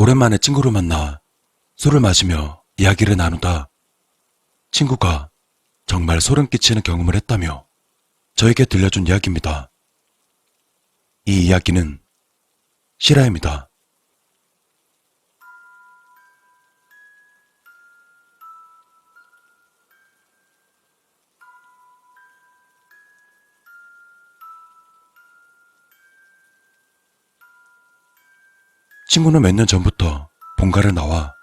오랜만에 친구를 만나 술을 마시며 이야기를 나누다 친구가 정말 소름 끼치는 경험을 했다며 저에게 들려준 이야기입니다. 이 이야기는 실화입니다. 친구는 몇 년 전부터 본가를 나와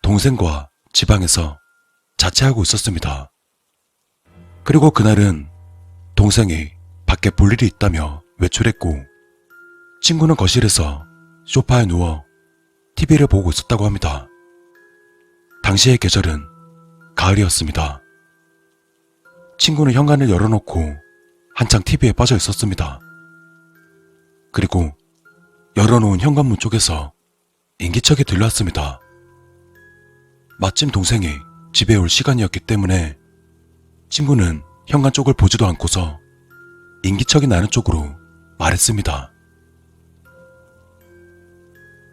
동생과 지방에서 자취하고 있었습니다. 그리고 그날은 동생이 밖에 볼 일이 있다며 외출했고 친구는 거실에서 소파에 누워 TV를 보고 있었다고 합니다. 당시의 계절은 가을이었습니다. 친구는 현관을 열어놓고 한창 TV에 빠져 있었습니다. 그리고 열어놓은 현관문 쪽에서 인기척이 들려왔습니다. 마침 동생이 집에 올 시간이었기 때문에 친구는 현관 쪽을 보지도 않고서 인기척이 나는 쪽으로 말했습니다.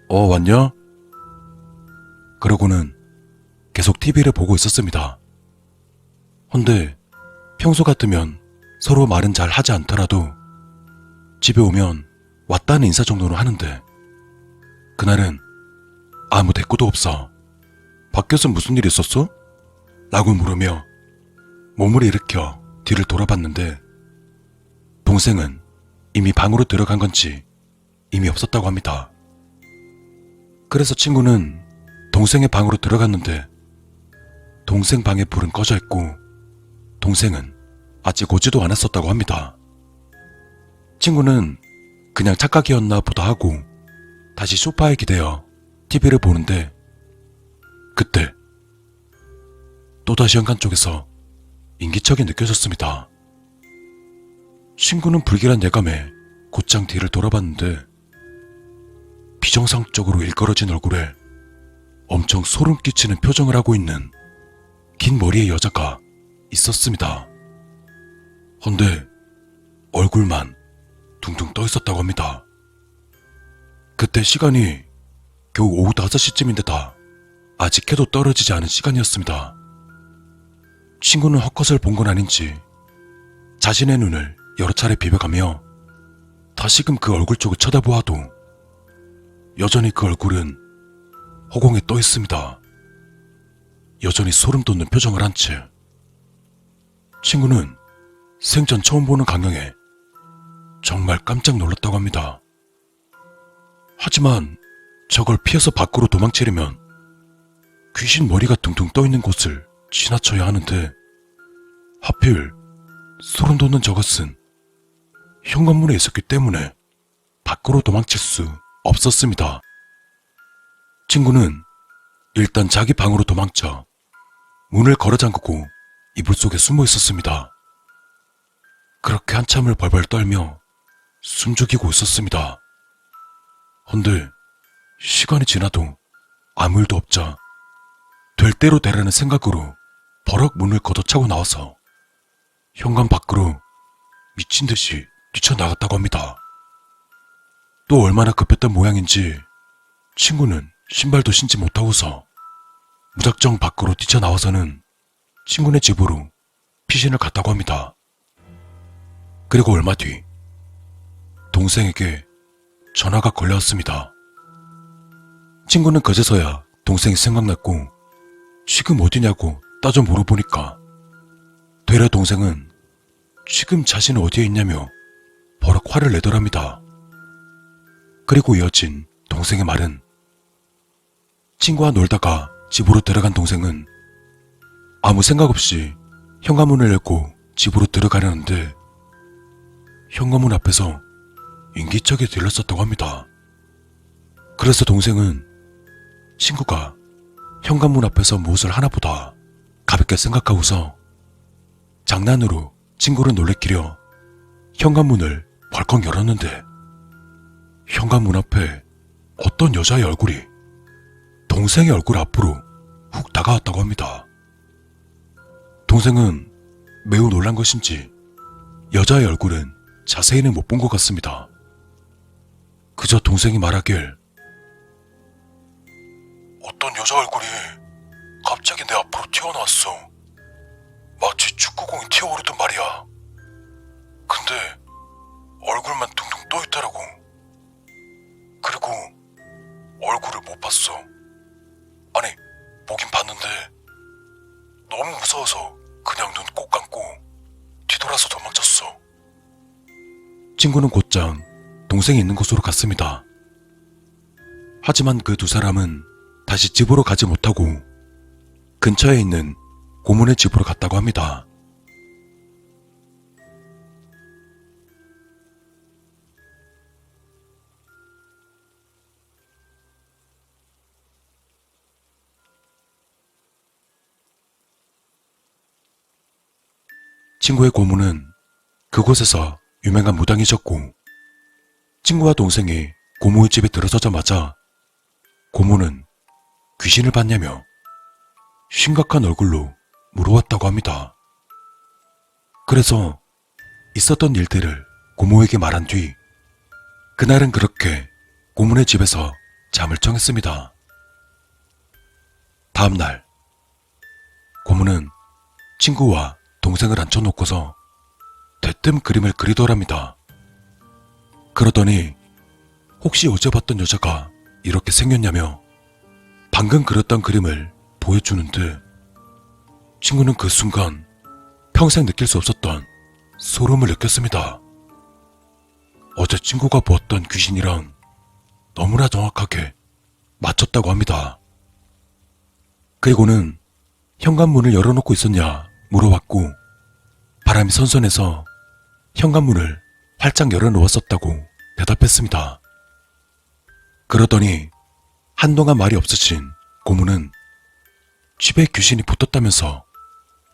왔냐? 그러고는 계속 TV를 보고 있었습니다. 헌데 평소 같으면 서로 말은 잘 하지 않더라도 집에 오면 왔다는 인사 정도는 하는데 그날은 아무 대꾸도 없어 밖에서 무슨 일 있었어? 라고 물으며 몸을 일으켜 뒤를 돌아봤는데 동생은 이미 방으로 들어간 건지 이미 없었다고 합니다. 그래서 친구는 동생의 방으로 들어갔는데 동생 방에 불은 꺼져 있고 동생은 아직 오지도 않았었다고 합니다. 친구는 그냥 착각이었나 보다 하고 다시 소파에 기대어 TV를 보는데 그때 또다시 현관 쪽에서 인기척이 느껴졌습니다. 친구는 불길한 예감에 곧장 뒤를 돌아봤는데 비정상적으로 일그러진 얼굴에 엄청 소름 끼치는 표정을 하고 있는 긴 머리의 여자가 있었습니다. 헌데 얼굴만 둥둥 떠 있었다고 합니다. 그때 시간이 겨우 오후 5시쯤인데다 아직 해도 떨어지지 않은 시간이었습니다. 친구는 헛것을 본 건 아닌지 자신의 눈을 여러 차례 비벼가며 다시금 그 얼굴 쪽을 쳐다보아도 여전히 그 얼굴은 허공에 떠 있습니다. 여전히 소름 돋는 표정을 한 채 친구는 생전 처음 보는 광경에 정말 깜짝 놀랐다고 합니다. 하지만 저걸 피해서 밖으로 도망치려면 귀신 머리가 둥둥 떠 있는 곳을 지나쳐야 하는데 하필 소름 돋는 저것은 현관문에 있었기 때문에 밖으로 도망칠 수 없었습니다. 친구는 일단 자기 방으로 도망쳐 문을 걸어 잠그고 이불 속에 숨어 있었습니다. 그렇게 한참을 벌벌 떨며 숨죽이고 있었습니다. 헌데 시간이 지나도 아무 일도 없자 될 대로 되라는 생각으로 버럭 문을 걷어차고 나와서 현관 밖으로 미친 듯이 뛰쳐나갔다고 합니다. 또 얼마나 급했던 모양인지 친구는 신발도 신지 못하고서 무작정 밖으로 뛰쳐나와서는 친구네 집으로 피신을 갔다고 합니다. 그리고 얼마 뒤 동생에게 전화가 걸려왔습니다. 친구는 그제서야 동생이 생각났고 지금 어디냐고 따져 물어보니까 되려 동생은 지금 자신은 어디에 있냐며 버럭 화를 내더랍니다. 그리고 이어진 동생의 말은 친구와 놀다가 집으로 들어간 동생은 아무 생각 없이 현관문을 열고 집으로 들어가려는데 현관문 앞에서 인기척이 들렸었다고 합니다. 그래서 동생은 친구가 현관문 앞에서 무엇을 하나보다 가볍게 생각하고서 장난으로 친구를 놀래키려 현관문을 벌컥 열었는데 현관문 앞에 어떤 여자의 얼굴이 동생의 얼굴 앞으로 훅 다가왔다고 합니다. 동생은 매우 놀란 것인지 여자의 얼굴은 자세히는 못 본 것 같습니다. 그저 동생이 말하길 어떤 여자 얼굴이 갑자기 내 앞으로 튀어나왔어. 마치 축구공이 튀어오르던 말이야. 근데 얼굴만 둥둥 떠있더라고. 그리고 얼굴을 못 봤어. 아니, 보긴 봤는데 너무 무서워서 그냥 눈 꼭 감고 뒤돌아서 도망쳤어. 친구는 곧장 동생이 있는 곳으로 갔습니다. 하지만 그 두 사람은 다시 집으로 가지 못하고 근처에 있는 고모네 집으로 갔다고 합니다. 친구의 고모는 그곳에서 유명한 무당이셨고, 친구와 동생이 고모의 집에 들어서자마자 고모는 귀신을 봤냐며 심각한 얼굴로 물어왔다고 합니다. 그래서 있었던 일들을 고모에게 말한 뒤 그날은 그렇게 고모네 집에서 잠을 청했습니다. 다음날 고모는 친구와 동생을 앉혀놓고서 대뜸 그림을 그리더랍니다. 그러더니 혹시 어제 봤던 여자가 이렇게 생겼냐며 방금 그렸던 그림을 보여주는데 친구는 그 순간 평생 느낄 수 없었던 소름을 느꼈습니다. 어제 친구가 보았던 귀신이랑 너무나 정확하게 맞췄다고 합니다. 그리고는 현관문을 열어놓고 있었냐 물어봤고 바람이 선선해서 현관문을 활짝 열어놓았었다고 대답했습니다. 그러더니 한동안 말이 없으신 고모는 집에 귀신이 붙었다면서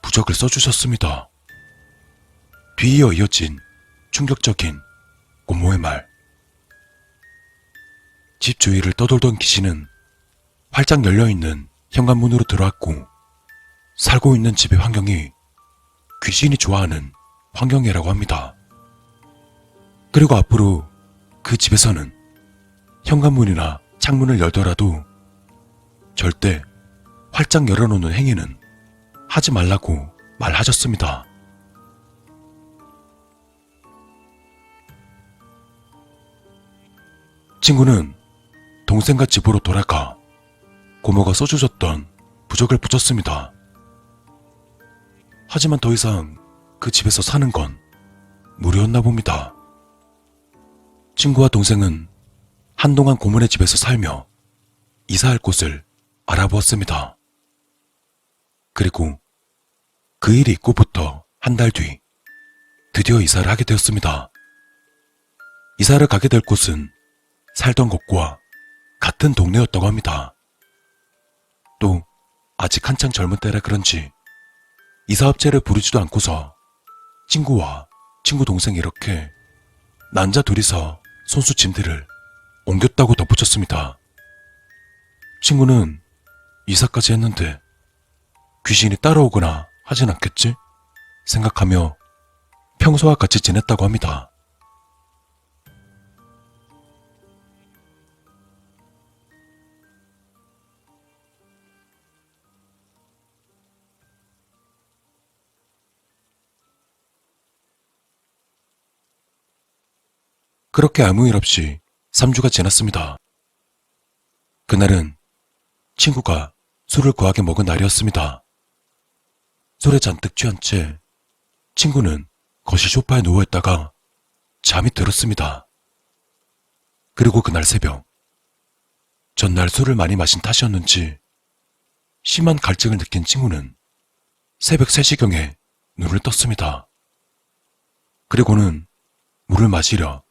부적을 써주셨습니다. 뒤이어 이어진 충격적인 고모의 말. 집 주위를 떠돌던 귀신은 활짝 열려있는 현관문으로 들어왔고 살고 있는 집의 환경이 귀신이 좋아하는 환경이라고 합니다. 그리고 앞으로 그 집에서는 현관문이나 창문을 열더라도 절대 활짝 열어놓는 행위는 하지 말라고 말하셨습니다. 친구는 동생과 집으로 돌아가 고모가 써주셨던 부적을 붙였습니다. 하지만 더 이상 그 집에서 사는 건 무리였나 봅니다. 친구와 동생은 한동안 고모네 집에서 살며 이사할 곳을 알아보았습니다. 그리고 그 일이 있고부터 한 달 뒤 드디어 이사를 하게 되었습니다. 이사를 가게 될 곳은 살던 곳과 같은 동네였다고 합니다. 또 아직 한창 젊은 때라 그런지 이사업체를 부르지도 않고서 친구와 친구 동생이 이렇게 남자 둘이서 손수 짐들을 옮겼다고 덧붙였습니다. 친구는 이사까지 했는데 귀신이 따라오거나 하진 않겠지? 생각하며 평소와 같이 지냈다고 합니다. 그렇게 아무 일 없이 3주가 지났습니다. 그날은 친구가 술을 거하게 먹은 날이었습니다. 술에 잔뜩 취한 채 친구는 거실 소파에 누워있다가 잠이 들었습니다. 그리고 그날 새벽, 전날 술을 많이 마신 탓이었는지 심한 갈증을 느낀 친구는 새벽 3시경에 눈을 떴습니다. 그리고는 물을 마시려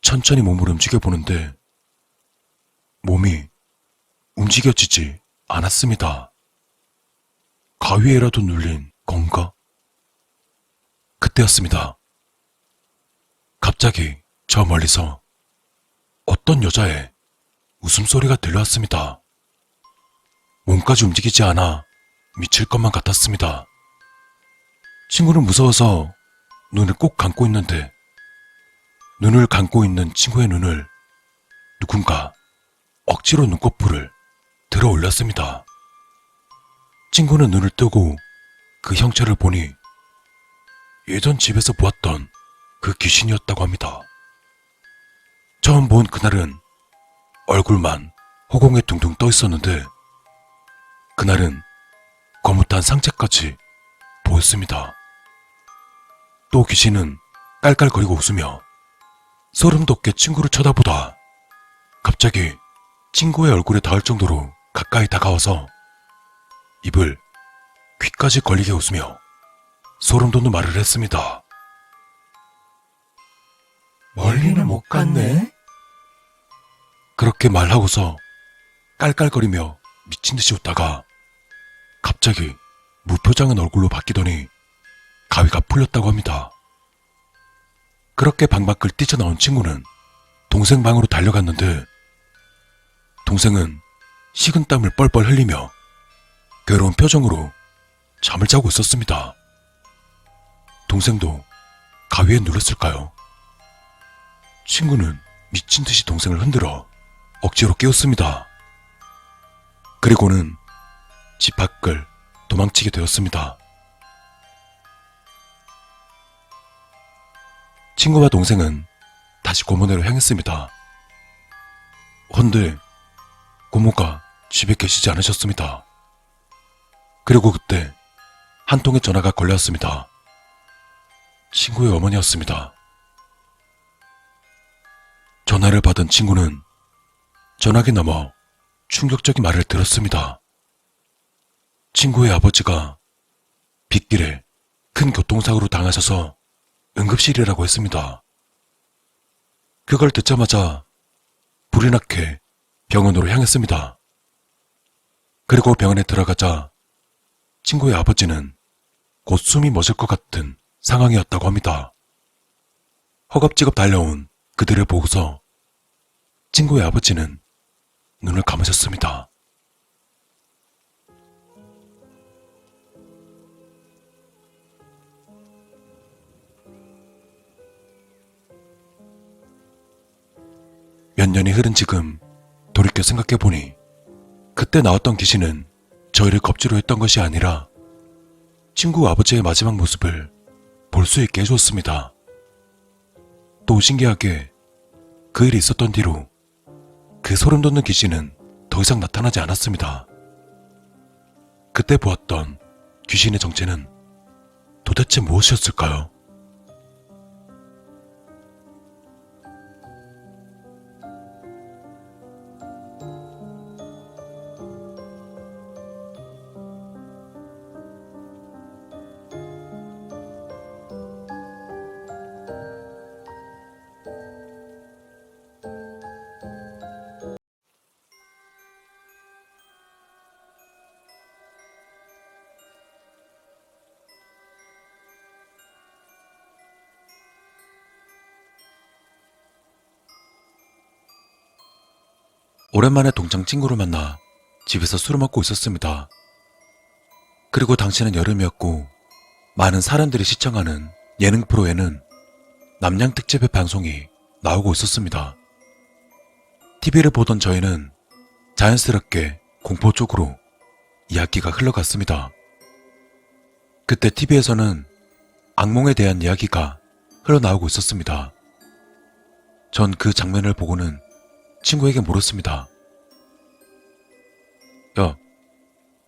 천천히 몸을 움직여보는데 몸이 움직여지지 않았습니다. 가위에라도 눌린 건가? 그때였습니다. 갑자기 저 멀리서 어떤 여자의 웃음소리가 들려왔습니다. 몸까지 움직이지 않아 미칠 것만 같았습니다. 친구는 무서워서 눈을 꼭 감고 있는데 눈을 감고 있는 친구의 눈을 누군가 억지로 눈꺼풀을 들어 올렸습니다. 친구는 눈을 뜨고 그 형체를 보니 예전 집에서 보았던 그 귀신이었다고 합니다. 처음 본 그날은 얼굴만 허공에 둥둥 떠 있었는데 그날은 거뭇한 상체까지 보였습니다. 또 귀신은 깔깔거리고 웃으며 소름 돋게 친구를 쳐다보다 갑자기 친구의 얼굴에 닿을 정도로 가까이 다가와서 입을 귀까지 걸리게 웃으며 소름 돋는 말을 했습니다. 멀리는 못 갔네? 그렇게 말하고서 깔깔거리며 미친 듯이 웃다가 갑자기 무표정한 얼굴로 바뀌더니 가위가 풀렸다고 합니다. 그렇게 방 밖을 뛰쳐나온 친구는 동생 방으로 달려갔는데 동생은 식은땀을 뻘뻘 흘리며 괴로운 표정으로 잠을 자고 있었습니다. 동생도 가위에 눌렸을까요? 친구는 미친 듯이 동생을 흔들어 억지로 깨웠습니다. 그리고는 집 밖을 도망치게 되었습니다. 친구와 동생은 다시 고모네로 향했습니다. 헌데 고모가 집에 계시지 않으셨습니다. 그리고 그때 한 통의 전화가 걸려왔습니다. 친구의 어머니였습니다. 전화를 받은 친구는 전화기 넘어 충격적인 말을 들었습니다. 친구의 아버지가 빗길에 큰 교통사고로 당하셔서 응급실이라고 했습니다. 그걸 듣자마자 불이 나게 병원으로 향했습니다. 그리고 병원에 들어가자 친구의 아버지는 곧 숨이 멎을 것 같은 상황이었다고 합니다. 허겁지겁 달려온 그들을 보고서 친구의 아버지는 눈을 감으셨습니다. 몇 년이 흐른 지금 돌이켜 생각해보니 그때 나왔던 귀신은 저희를 겁주려 했던 것이 아니라 친구 아버지의 마지막 모습을 볼 수 있게 해주었습니다. 또 신기하게 그 일이 있었던 뒤로 그 소름 돋는 귀신은 더 이상 나타나지 않았습니다. 그때 보았던 귀신의 정체는 도대체 무엇이었을까요? 오랜만에 동창 친구를 만나 집에서 술을 먹고 있었습니다. 그리고 당시는 여름이었고 많은 사람들이 시청하는 예능 프로에는 남양 특집의 방송이 나오고 있었습니다. TV를 보던 저희는 자연스럽게 공포 쪽으로 이야기가 흘러갔습니다. 그때 TV에서는 악몽에 대한 이야기가 흘러나오고 있었습니다. 전 그 장면을 보고는 친구에게 물었습니다. 야,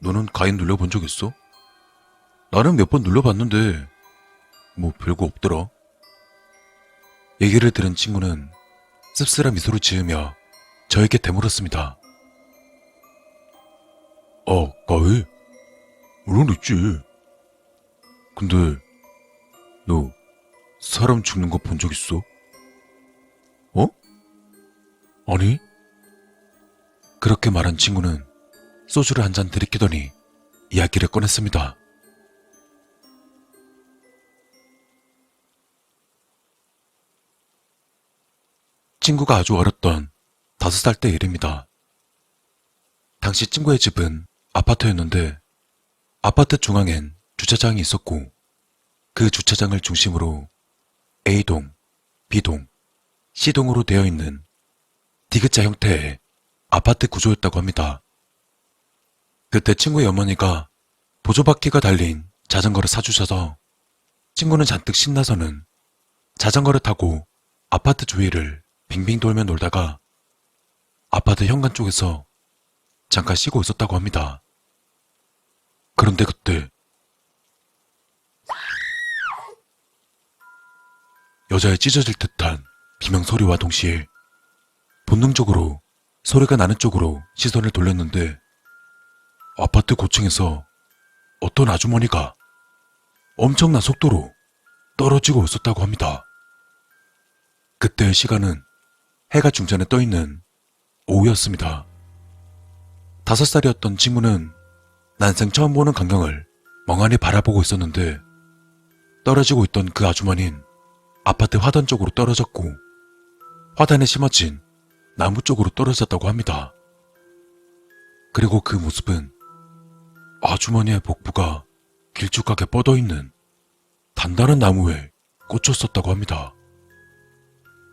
너는 가인 눌러본 적 있어? 나는 몇 번 눌러봤는데 뭐 별거 없더라. 얘기를 들은 친구는 씁쓸한 미소를 지으며 저에게 되물었습니다. 가위? 물론 있지. 근데 너 사람 죽는 거 본 적 있어? 어? 아니? 그렇게 말한 친구는 소주를 한 잔 들이키더니 이야기를 꺼냈습니다. 친구가 아주 어렸던 5살 때 일입니다. 당시 친구의 집은 아파트였는데 아파트 중앙엔 주차장이 있었고 그 주차장을 중심으로 A동, B동, C동으로 되어 있는 D자 형태의 아파트 구조였다고 합니다. 그때 친구의 어머니가 보조바퀴가 달린 자전거를 사주셔서 친구는 잔뜩 신나서는 자전거를 타고 아파트 주위를 빙빙 돌며 놀다가 아파트 현관 쪽에서 잠깐 쉬고 있었다고 합니다. 그런데 그때 여자의 찢어질 듯한 비명소리와 동시에 본능적으로 소리가 나는 쪽으로 시선을 돌렸는데 아파트 고층에서 어떤 아주머니가 엄청난 속도로 떨어지고 있었다고 합니다. 그때의 시간은 해가 중전에 떠있는 오후였습니다. 5살이었던 친구는 난생 처음 보는 광경을 멍하니 바라보고 있었는데 떨어지고 있던 그 아주머니는 아파트 화단 쪽으로 떨어졌고 화단에 심어진 나무 쪽으로 떨어졌다고 합니다. 그리고 그 모습은 아주머니의 복부가 길쭉하게 뻗어있는 단단한 나무에 꽂혔었다고 합니다.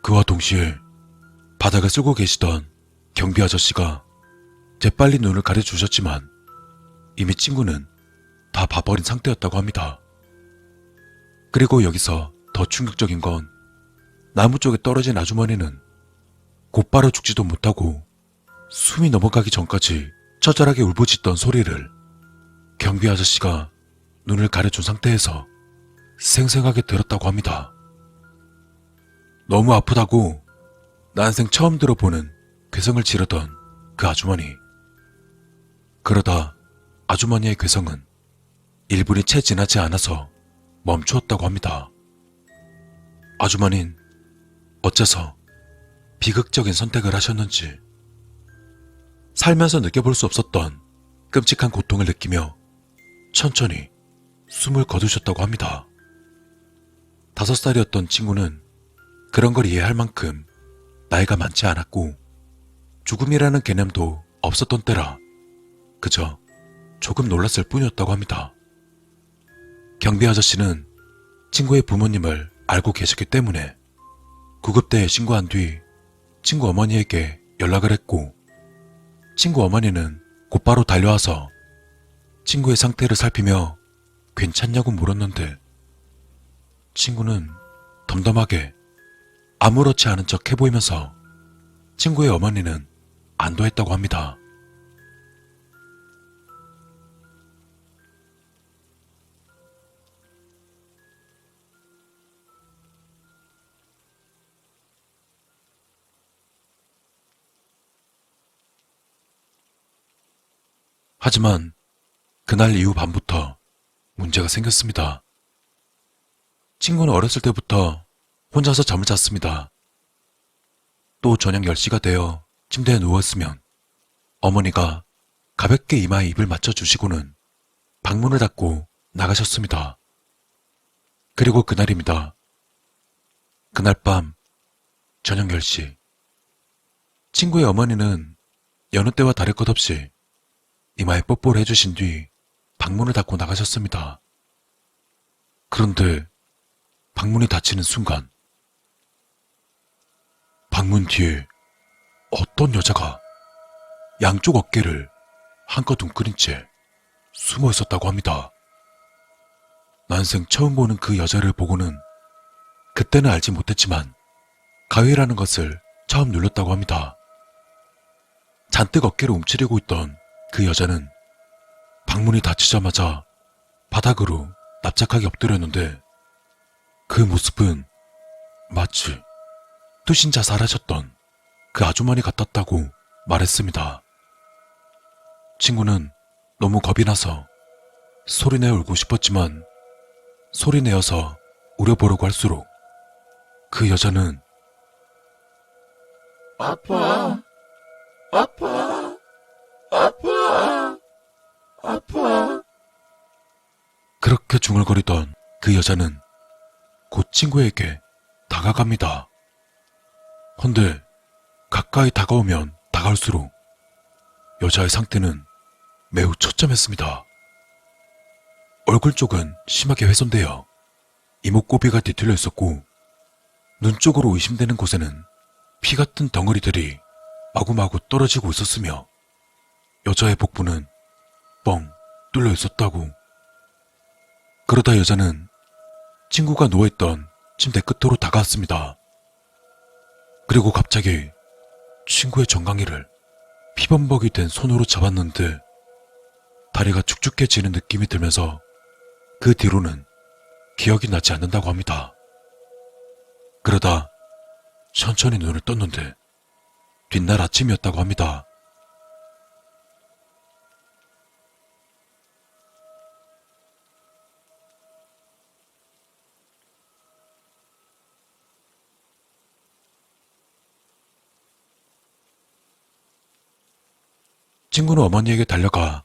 그와 동시에 바닥을 쓸고 계시던 경비 아저씨가 재빨리 눈을 가려주셨지만 이미 친구는 다 봐버린 상태였다고 합니다. 그리고 여기서 더 충격적인 건 나무 쪽에 떨어진 아주머니는 곧바로 죽지도 못하고 숨이 넘어가기 전까지 처절하게 울부짖던 소리를 경비 아저씨가 눈을 가려준 상태에서 생생하게 들었다고 합니다. 너무 아프다고 난생 처음 들어보는 괴성을 지르던 그 아주머니. 그러다 아주머니의 괴성은 1분이 채 지나지 않아서 멈추었다고 합니다. 아주머니는 어째서 비극적인 선택을 하셨는지 살면서 느껴볼 수 없었던 끔찍한 고통을 느끼며 천천히 숨을 거두셨다고 합니다. 5살이었던 친구는 그런 걸 이해할 만큼 나이가 많지 않았고 죽음이라는 개념도 없었던 때라 그저 조금 놀랐을 뿐이었다고 합니다. 경비 아저씨는 친구의 부모님을 알고 계셨기 때문에 구급대에 신고한 뒤 친구 어머니에게 연락을 했고 친구 어머니는 곧바로 달려와서 친구의 상태를 살피며 괜찮냐고 물었는데 친구는 덤덤하게 아무렇지 않은 척 해보이면서 친구의 어머니는 안도했다고 합니다. 하지만 그날 이후 밤부터 문제가 생겼습니다. 친구는 어렸을 때부터 혼자서 잠을 잤습니다. 또 저녁 10시가 되어 침대에 누웠으면 어머니가 가볍게 이마에 입을 맞춰주시고는 방문을 닫고 나가셨습니다. 그리고 그날입니다. 그날 밤 저녁 10시 친구의 어머니는 여느 때와 다를 것 없이 이마에 뽀뽀를 해주신 뒤 방문을 닫고 나가셨습니다. 그런데 방문이 닫히는 순간 방문 뒤에 어떤 여자가 양쪽 어깨를 한껏 웅크린 채 숨어 있었다고 합니다. 난생 처음 보는 그 여자를 보고는 그때는 알지 못했지만 가위라는 것을 처음 눌렀다고 합니다. 잔뜩 어깨를 움츠리고 있던 그 여자는 방문이 닫히자마자 바닥으로 납작하게 엎드렸는데 그 모습은 마치 투신 자살하셨던 그 아주머니 같았다고 말했습니다. 친구는 너무 겁이 나서 소리내어 울고 싶었지만 소리내어서 우려보려고 할수록 그 여자는 아파, 아파, 아파, 아파. 그렇게 중얼거리던 그 여자는 곧 친구에게 다가갑니다. 헌데 가까이 다가오면 다가올수록 여자의 상태는 매우 처참했습니다. 얼굴 쪽은 심하게 훼손되어 이목구비가 뒤틀려 있었고 눈 쪽으로 의심되는 곳에는 피 같은 덩어리들이 마구마구 떨어지고 있었으며 여자의 복부는 뻥 뚫려 있었다고. 그러다 여자는 친구가 누워있던 침대 끝으로 다가왔습니다. 그리고 갑자기 친구의 정강이를 피범벅이 된 손으로 잡았는데 다리가 축축해지는 느낌이 들면서 그 뒤로는 기억이 나지 않는다고 합니다. 그러다 천천히 눈을 떴는데 뒷날 아침이었다고 합니다. 친구는 어머니에게 달려가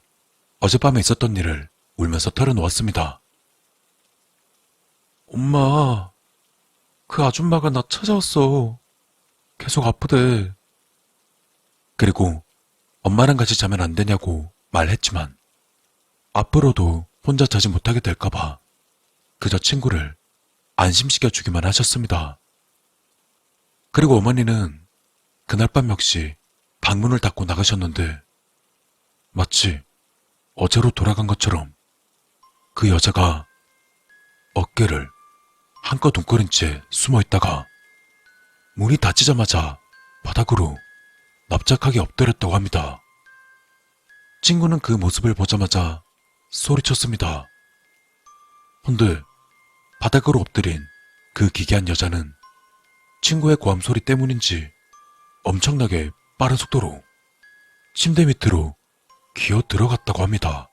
어젯밤에 있었던 일을 울면서 털어놓았습니다. 엄마, 그 아줌마가 나 찾아왔어. 계속 아프대. 그리고 엄마랑 같이 자면 안 되냐고 말했지만 앞으로도 혼자 자지 못하게 될까봐 그저 친구를 안심시켜 주기만 하셨습니다. 그리고 어머니는 그날 밤 역시 방문을 닫고 나가셨는데 마치 어제로 돌아간 것처럼 그 여자가 어깨를 한껏 웅크린 채 숨어있다가 문이 닫히자마자 바닥으로 납작하게 엎드렸다고 합니다. 친구는 그 모습을 보자마자 소리쳤습니다. 헌데 바닥으로 엎드린 그 기괴한 여자는 친구의 고함 소리 때문인지 엄청나게 빠른 속도로 침대 밑으로 기어 들어갔다고 합니다.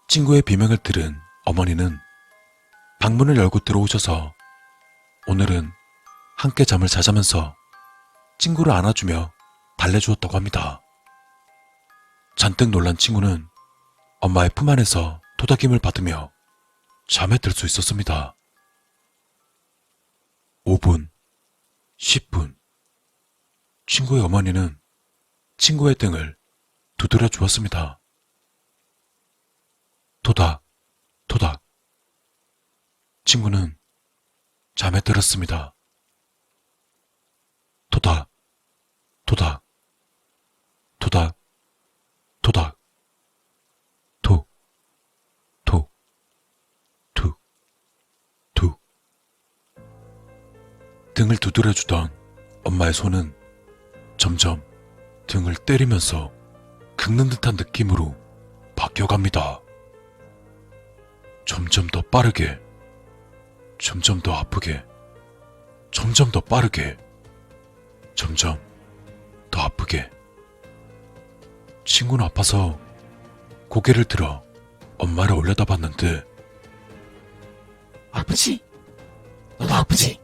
친구의 비명을 들은 어머니는 방문을 열고 들어오셔서 오늘은 함께 잠을 자자면서 친구를 안아주며 달래주었다고 합니다. 잔뜩 놀란 친구는 엄마의 품 안에서 토닥임을 받으며 잠에 들 수 있었습니다. 5분, 10분. 친구의 어머니는 친구의 등을 두드려 주었습니다. 토닥, 토닥. 친구는 잠에 들었습니다. 토닥, 토닥, 토닥, 토닥, 톡, 톡, 툭, 툭. 등을 두드려주던 엄마의 손은 점점 등을 때리면서 긁는 듯한 느낌으로 바뀌어갑니다. 점점 더 빠르게, 점점 더 아프게, 점점 더 빠르게, 점점 더 아프게. 친구는 아파서 고개를 들어 엄마를 올려다봤는데 아프지? 너도 아프지?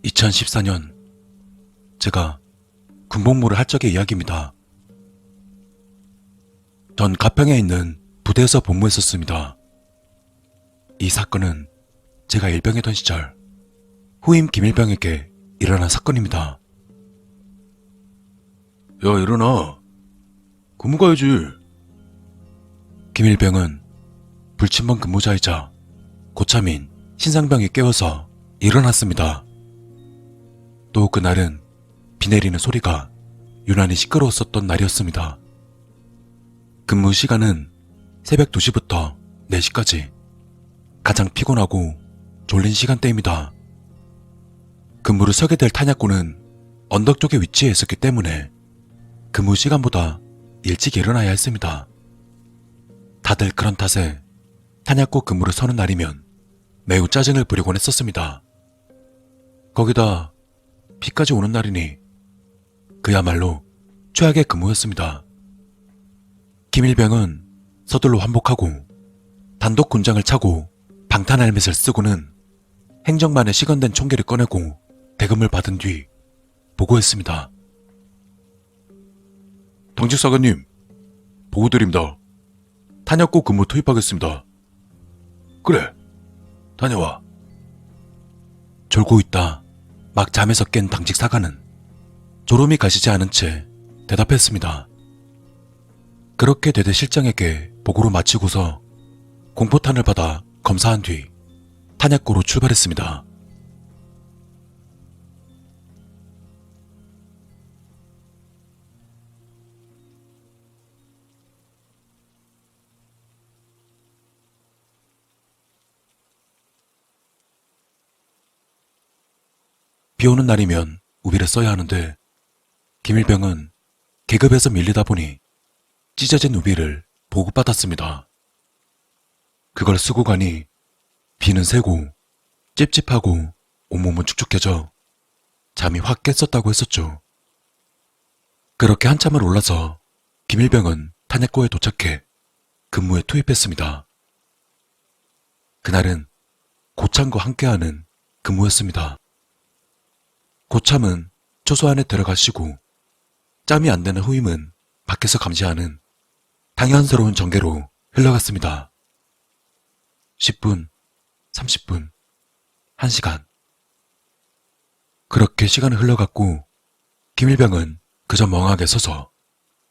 (2014년) 제가 군복무를 할 적의 이야기입니다. 전 가평에 있는 부대에서 복무했었습니다. 이 사건은 제가 일병이던 시절 후임 김일병에게 일어난 사건입니다. 야, 일어나. 근무 가야지. 김일병은 불침번 근무자이자 고참인 신상병이 깨워서 일어났습니다. 또 그날은 비 내리는 소리가 유난히 시끄러웠었던 날이었습니다. 근무 시간은 새벽 2시부터 4시까지 가장 피곤하고 졸린 시간대입니다. 근무를 서게 될 탄약고는 언덕 쪽에 위치해 있었기 때문에 근무 시간보다 일찍 일어나야 했습니다. 다들 그런 탓에 탄약고 근무를 서는 날이면 매우 짜증을 부리곤 했었습니다. 거기다 비까지 오는 날이니 그야말로 최악의 근무였습니다. 김일병은 서둘러 환복하고 단독 군장을 차고 방탄 헬멧을 쓰고는 행정반에 시건된 총기를 꺼내고 대금을 받은 뒤 보고했습니다. 당직사관님, 보고드립니다. 탄약고 근무 투입하겠습니다. 그래, 다녀와. 졸고 있다 막 잠에서 깬 당직사관은 졸음이 가시지 않은 채 대답했습니다. 그렇게 대대 실장에게 보고를 마치고서 공포탄을 받아 검사한 뒤 탄약고로 출발했습니다. 비 오는 날이면 우비를 써야 하는데 김일병은 계급에서 밀리다 보니 찢어진 우비를 보급받았습니다. 그걸 쓰고 가니 비는 새고 찝찝하고 온몸은 축축해져 잠이 확 깼었다고 했었죠. 그렇게 한참을 올라서 김일병은 탄약고에 도착해 근무에 투입했습니다. 그날은 고참과 함께하는 근무였습니다. 고참은 초소 안에 들어가시고 짬이 안 되는 후임은 밖에서 감시하는 당연스러운 전개로 흘러갔습니다. 10분, 30분, 1시간. 그렇게 시간은 흘러갔고 김일병은 그저 멍하게 서서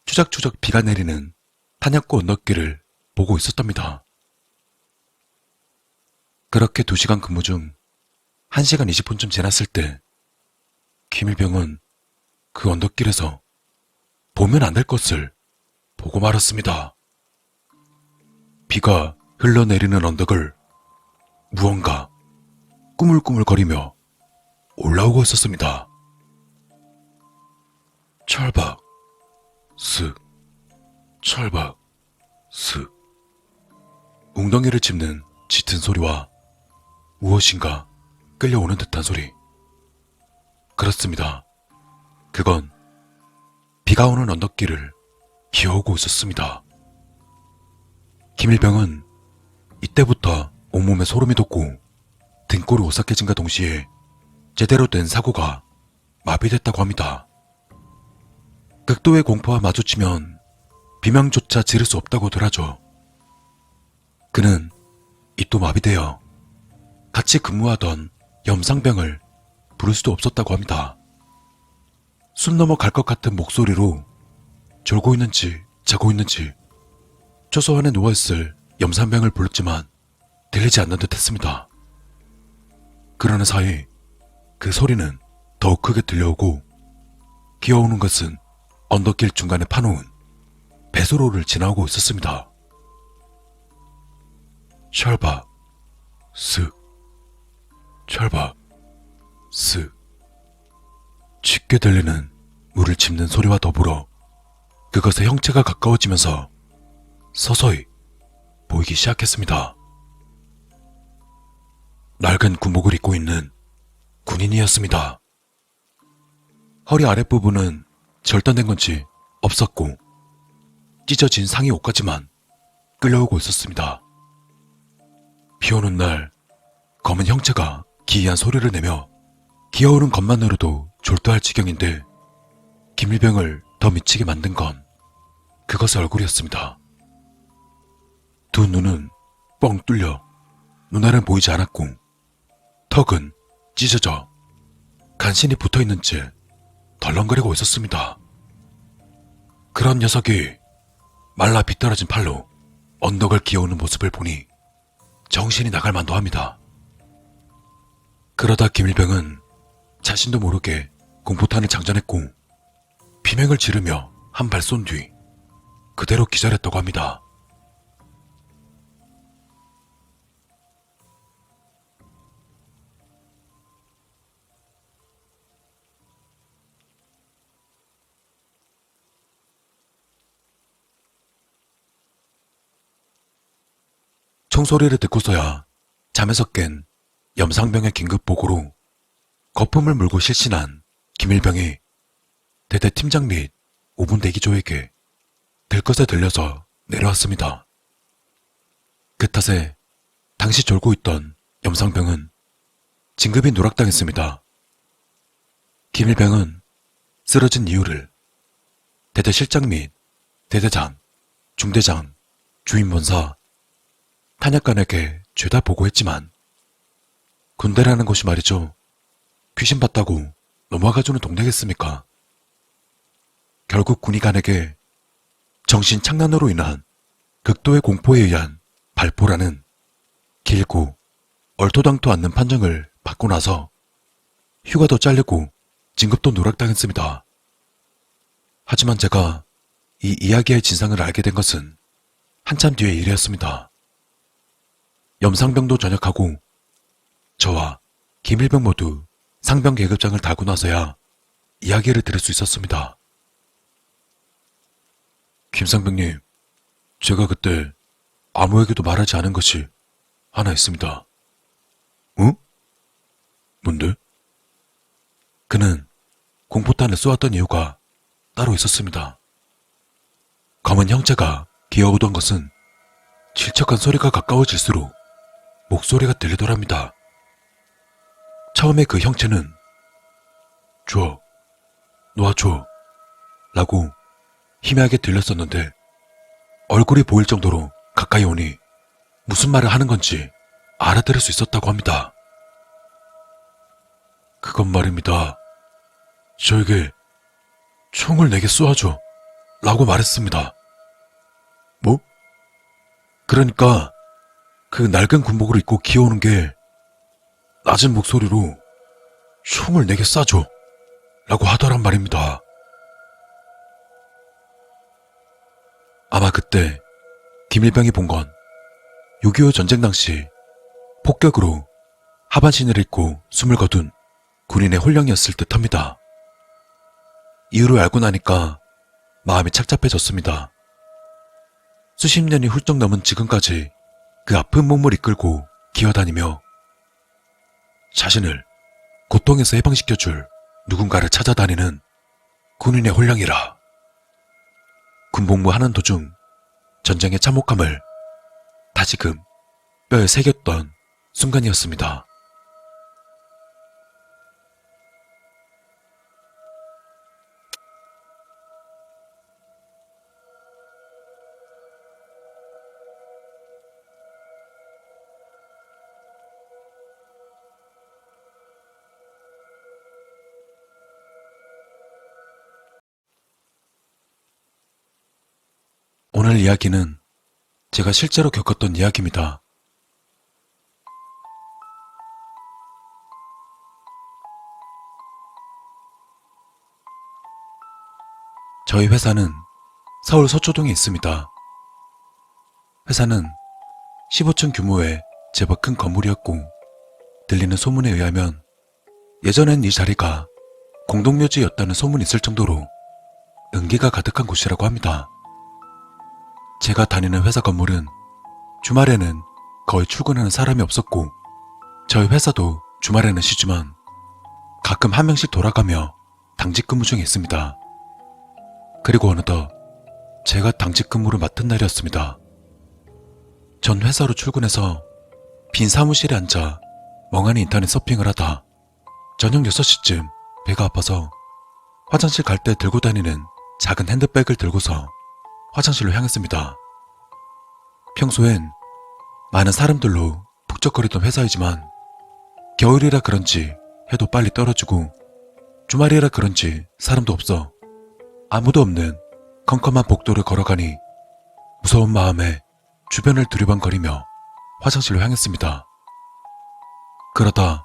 추적추적 비가 내리는 탄약고 언덕길을 보고 있었답니다. 그렇게 2시간 근무 중 1시간 20분쯤 지났을 때 김일병은 그 언덕길에서 보면 안 될 것을 보고 말았습니다. 비가 흘러내리는 언덕을 무언가 꾸물꾸물거리며 올라오고 있었습니다. 철박, 슥, 철박, 슥. 웅덩이를 짚는 짙은 소리와 무엇인가 끌려오는 듯한 소리. 그렇습니다. 그건 비가 오는 언덕길을 기어오고 있었습니다. 김일병은 이때부터 온몸에 소름이 돋고 등골이 오싹해진과 동시에 제대로 된 사고가 마비됐다고 합니다. 극도의 공포와 마주치면 비명조차 지를 수 없다고들 하죠. 그는 입도 마비되어 같이 근무하던 염상병을 부를 수도 없었다고 합니다. 숨 넘어갈 것 같은 목소리로 졸고 있는지 자고 있는지 초소 안에 누워있을 염산병을 불렀지만 들리지 않는 듯 했습니다. 그러는 사이 그 소리는 더욱 크게 들려오고 기어오는 것은 언덕길 중간에 파놓은 배수로를 지나오고 있었습니다. 철박, 슥, 철박, 슥. 쉽게 들리는 물을 짚는 소리와 더불어 그것의 형체가 가까워지면서 서서히 보이기 시작했습니다. 낡은 군복을 입고 있는 군인이었습니다. 허리 아랫부분은 절단된 건지 없었고 찢어진 상의 옷까지만 끌려오고 있었습니다. 비 오는 날 검은 형체가 기이한 소리를 내며 기어오는 것만으로도 졸도할 지경인데 김일병을 더 미치게 만든 건 그것의 얼굴이었습니다. 두 눈은 뻥 뚫려 눈알은 보이지 않았고 턱은 찢어져 간신히 붙어있는 채 덜렁거리고 있었습니다. 그런 녀석이 말라 비떨어진 팔로 언덕을 기어오는 모습을 보니 정신이 나갈 만도 합니다. 그러다 김일병은 자신도 모르게 공포탄을 장전했고 비명을 지르며 한 발 쏜 뒤 그대로 기절했다고 합니다. 총소리를 듣고서야 잠에서 깬 염상병의 긴급보고로 거품을 물고 실신한 김일병이 대대 팀장 및 5분 대기조에게 들것에 들려서 내려왔습니다. 그 탓에 당시 졸고 있던 염상병은 진급이 누락당했습니다. 김일병은 쓰러진 이유를 대대 실장 및 대대장, 중대장, 주임원사, 탄약관에게 죄다 보고했지만 군대라는 곳이 말이죠. 귀신 봤다고 넘어가주는 동네겠습니까? 결국 군의관에게 정신 착란으로 인한 극도의 공포에 의한 발포라는 길고 얼토당토 않는 판정을 받고 나서 휴가도 잘리고 진급도 누락당했습니다. 하지만 제가 이 이야기의 진상을 알게 된 것은 한참 뒤의 일이었습니다. 염상병도 전역하고 저와 김일병 모두 상병 계급장을 달고 나서야 이야기를 들을 수 있었습니다. 김상병님, 제가 그때 아무에게도 말하지 않은 것이 하나 있습니다. 응? 뭔데? 그는 공포탄을 쏘았던 이유가 따로 있었습니다. 검은 형체가 기어오던 것은 질척한 소리가 가까워질수록 목소리가 들리더랍니다. 처음에 그 형체는 줘, 놔줘 라고 희미하게 들렸었는데 얼굴이 보일 정도로 가까이 오니 무슨 말을 하는 건지 알아들을 수 있었다고 합니다. 그건 말입니다. 저에게 총을 내게 쏘아줘 라고 말했습니다. 뭐? 그러니까 그 낡은 군복을 입고 기어오는 게 낮은 목소리로 총을 내게 쏴줘 라고 하더란 말입니다. 아마 그때 김일병이 본 건 6.25 전쟁 당시 폭격으로 하반신을 잃고 숨을 거둔 군인의 혼령이었을 듯합니다. 이유를 알고 나니까 마음이 착잡해졌습니다. 수십 년이 훌쩍 넘은 지금까지 그 아픈 몸을 이끌고 기어다니며 자신을 고통에서 해방시켜줄 누군가를 찾아다니는 군인의 혼령이라. 군복무하는 도중 전쟁의 참혹함을 다시금 뼈에 새겼던 순간이었습니다. 오늘 이야기는 제가 실제로 겪었던 이야기입니다. 저희 회사는 서울 서초동에 있습니다. 회사는 15층 규모의 제법 큰 건물이었고 들리는 소문에 의하면 예전엔 이 자리가 공동묘지였다는 소문이 있을 정도로 은기가 가득한 곳이라고 합니다. 제가 다니는 회사 건물은 주말에는 거의 출근하는 사람이 없었고 저희 회사도 주말에는 쉬지만 가끔 한 명씩 돌아가며 당직 근무 중에 있습니다. 그리고 어느덧 제가 당직 근무를 맡은 날이었습니다. 전 회사로 출근해서 빈 사무실에 앉아 멍하니 인터넷 서핑을 하다 저녁 6시쯤 배가 아파서 화장실 갈 때 들고 다니는 작은 핸드백을 들고서 화장실로 향했습니다. 평소엔 많은 사람들로 북적거리던 회사이지만 겨울이라 그런지 해도 빨리 떨어지고 주말이라 그런지 사람도 없어 아무도 없는 컴컴한 복도를 걸어가니 무서운 마음에 주변을 두리번거리며 화장실로 향했습니다. 그러다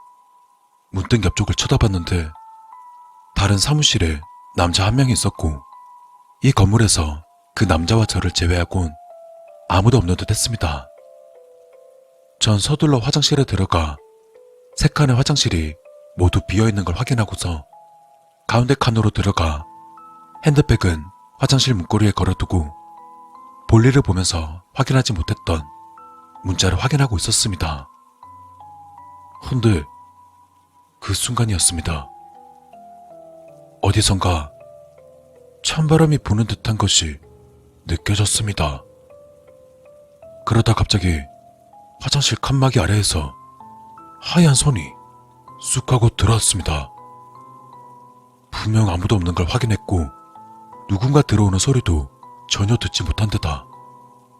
문득 옆쪽을 쳐다봤는데 다른 사무실에 남자 한 명이 있었고 이 건물에서 그 남자와 저를 제외하곤 아무도 없는 듯 했습니다. 전 서둘러 화장실에 들어가 세 칸의 화장실이 모두 비어있는 걸 확인하고서 가운데 칸으로 들어가 핸드백은 화장실 문고리에 걸어두고 볼일을 보면서 확인하지 못했던 문자를 확인하고 있었습니다. 근데 그 순간이었습니다. 어디선가 찬바람이 부는 듯한 것이 느껴졌습니다. 그러다 갑자기 화장실 칸막이 아래에서 하얀 손이 쑥 하고 들어왔습니다. 분명 아무도 없는 걸 확인했고 누군가 들어오는 소리도 전혀 듣지 못한 데다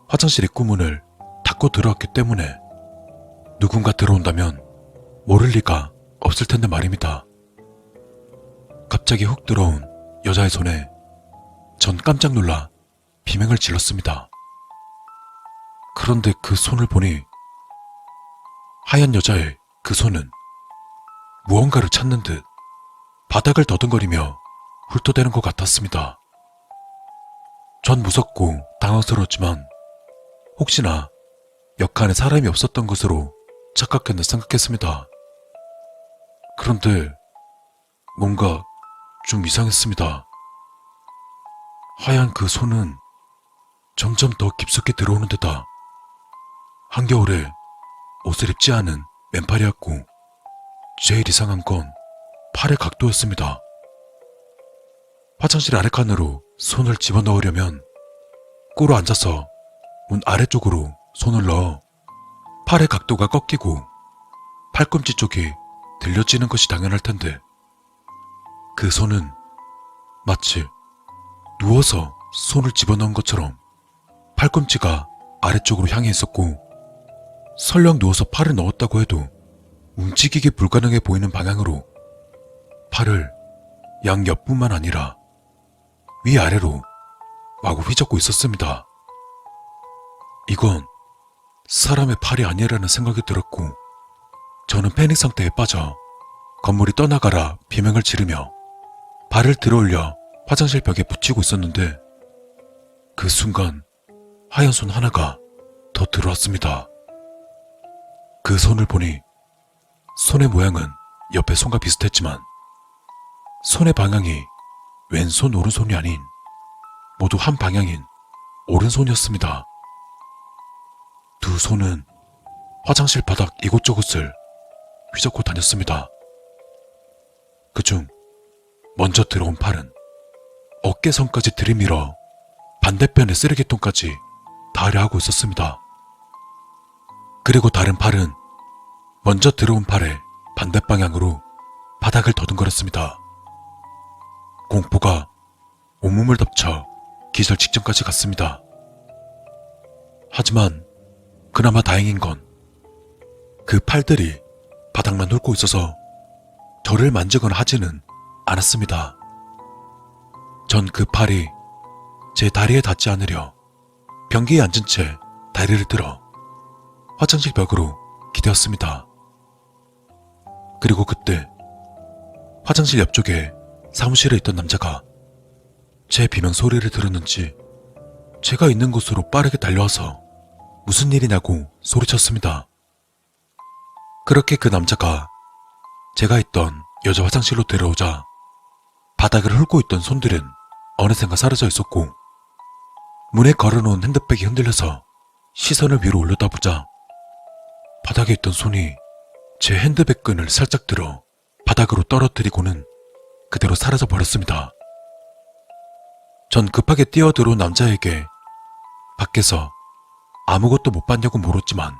화장실 입구문을 닫고 들어왔기 때문에 누군가 들어온다면 모를 리가 없을 텐데 말입니다. 갑자기 훅 들어온 여자의 손에 전 깜짝 놀라 비명을 질렀습니다. 그런데 그 손을 보니 하얀 여자의 그 손은 무언가를 찾는 듯 바닥을 더듬거리며 훑어대는 것 같았습니다. 전 무섭고 당황스러웠지만 혹시나 역한에 사람이 없었던 것으로 착각했나 생각했습니다. 그런데 뭔가 좀 이상했습니다. 하얀 그 손은 점점 더 깊숙이 들어오는 데다 한겨울에 옷을 입지 않은 맨팔이었고 제일 이상한 건 팔의 각도였습니다. 화장실 아래칸으로 손을 집어넣으려면 꿇어 앉아서 문 아래쪽으로 손을 넣어 팔의 각도가 꺾이고 팔꿈치 쪽이 들려지는 것이 당연할 텐데 그 손은 마치 누워서 손을 집어넣은 것처럼 팔꿈치가 아래쪽으로 향해 있었고 설령 누워서 팔을 넣었다고 해도 움직이기 불가능해 보이는 방향으로 팔을 양옆뿐만 아니라 위아래로 마구 휘젓고 있었습니다. 이건 사람의 팔이 아니라는 생각이 들었고 저는 패닉 상태에 빠져 건물이 떠나가라 비명을 지르며 발을 들어올려 화장실 벽에 붙이고 있었는데 그 순간 하얀 손 하나가 더 들어왔습니다. 그 손을 보니 손의 모양은 옆의 손과 비슷했지만 손의 방향이 왼손 오른손이 아닌 모두 한 방향인 오른손이었습니다. 두 손은 화장실 바닥 이곳저곳을 휘젓고 다녔습니다. 그중 먼저 들어온 팔은 어깨선까지 들이밀어 반대편의 쓰레기통까지 닿으려 하고 있었습니다. 그리고 다른 팔은 먼저 들어온 팔의 반대방향으로 바닥을 더듬거렸습니다. 공포가 온몸을 덮쳐 기절 직전까지 갔습니다. 하지만 그나마 다행인 건 그 팔들이 바닥만 훑고 있어서 저를 만지거나 하지는 않았습니다. 전 그 팔이 제 다리에 닿지 않으려 변기에 앉은 채 다리를 들어 화장실 벽으로 기대었습니다. 그리고 그때 화장실 옆쪽에 사무실에 있던 남자가 제 비명 소리를 들었는지 제가 있는 곳으로 빠르게 달려와서 무슨 일이냐고 소리쳤습니다. 그렇게 그 남자가 제가 있던 여자 화장실로 들어오자 바닥을 훑고 있던 손들은 어느샌가 사라져 있었고 문에 걸어놓은 핸드백이 흔들려서 시선을 위로 올려다보자 바닥에 있던 손이 제 핸드백 끈을 살짝 들어 바닥으로 떨어뜨리고는 그대로 사라져 버렸습니다. 전 급하게 뛰어들어온 남자에게 밖에서 아무것도 못 봤냐고 물었지만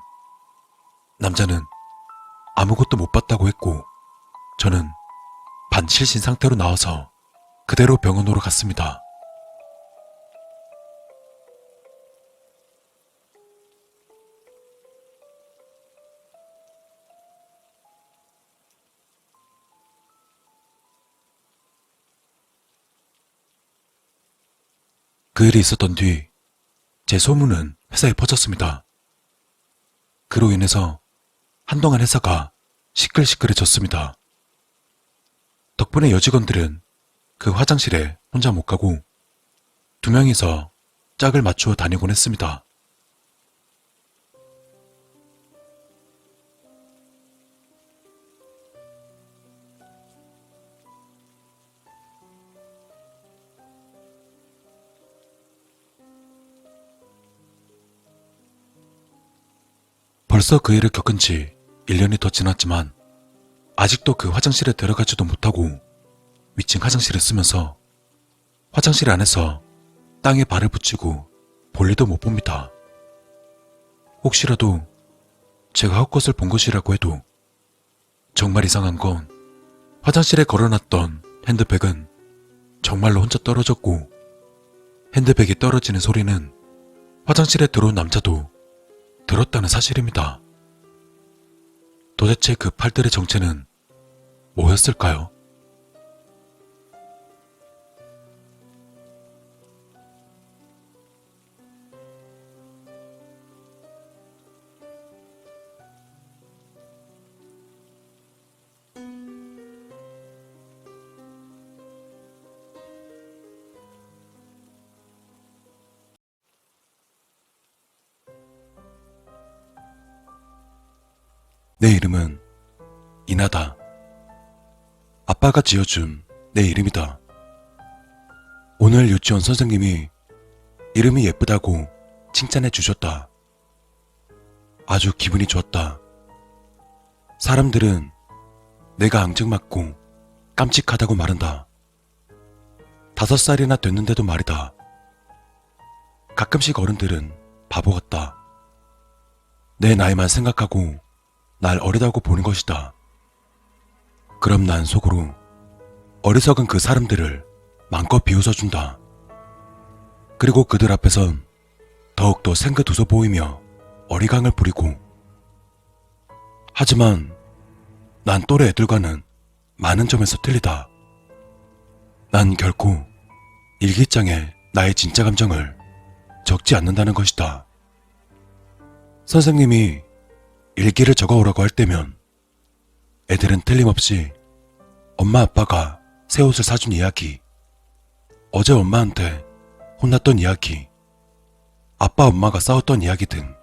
남자는 아무것도 못 봤다고 했고 저는 반칠신 상태로 나와서 그대로 병원으로 갔습니다. 그 일이 있었던 뒤 제 소문은 회사에 퍼졌습니다. 그로 인해서 한동안 회사가 시끌시끌해졌습니다. 덕분에 여직원들은 그 화장실에 혼자 못 가고 두 명이서 짝을 맞추어 다니곤 했습니다. 벌써 그 일을 겪은 지 1년이 더 지났지만 아직도 그 화장실에 들어가지도 못하고 위층 화장실을 쓰면서 화장실 안에서 땅에 발을 붙이고 볼일도 못 봅니다. 혹시라도 제가 헛것을 본 것이라고 해도 정말 이상한 건 화장실에 걸어놨던 핸드백은 정말로 혼자 떨어졌고 핸드백이 떨어지는 소리는 화장실에 들어온 남자도 들었다는 사실입니다. 도대체 그 팔들의 정체는 뭐였을까요? 내 이름은 이나다. 아빠가 지어준 내 이름이다. 오늘 유치원 선생님이 이름이 예쁘다고 칭찬해 주셨다. 아주 기분이 좋았다. 사람들은 내가 앙증맞고 깜찍하다고 말한다. 5살이나 됐는데도 말이다. 가끔씩 어른들은 바보 같다. 내 나이만 생각하고 날 어리다고 보는 것이다. 그럼 난 속으로 어리석은 그 사람들을 마음껏 비웃어준다. 그리고 그들 앞에선 더욱더 생긋 웃어 보이며 어리광을 부리고. 하지만 난 또래 애들과는 많은 점에서 틀리다. 난 결코 일기장에 나의 진짜 감정을 적지 않는다는 것이다. 선생님이 일기를 적어오라고 할 때면 애들은 틀림없이 엄마 아빠가 새 옷을 사준 이야기, 어제 엄마한테 혼났던 이야기, 아빠 엄마가 싸웠던 이야기 등